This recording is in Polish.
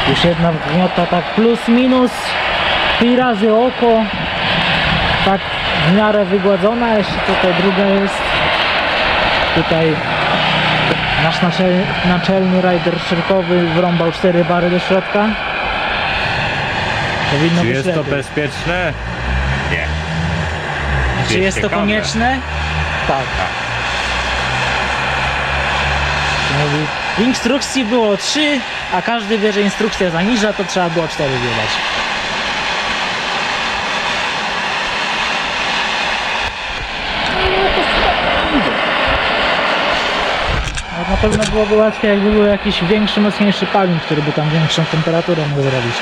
Już jedna gniota tak plus minus 3 razy oko, tak w miarę wygładzona, jeszcze tutaj druga jest. Tutaj nasz naczelny rider szerkowy wrąbał 4 bary do środka. Powinno Czy być jest to lepiej. bezpieczne? Nie. Czy jest to ciekawe. konieczne? Tak. Mówi, w instrukcji było 3, a każdy wie, że instrukcja zaniża, to trzeba było 4 wydać. No, na pewno byłoby łatwiej, jakby był jakiś większy, mocniejszy palnik, który by tam większą temperaturę mógł zrobić.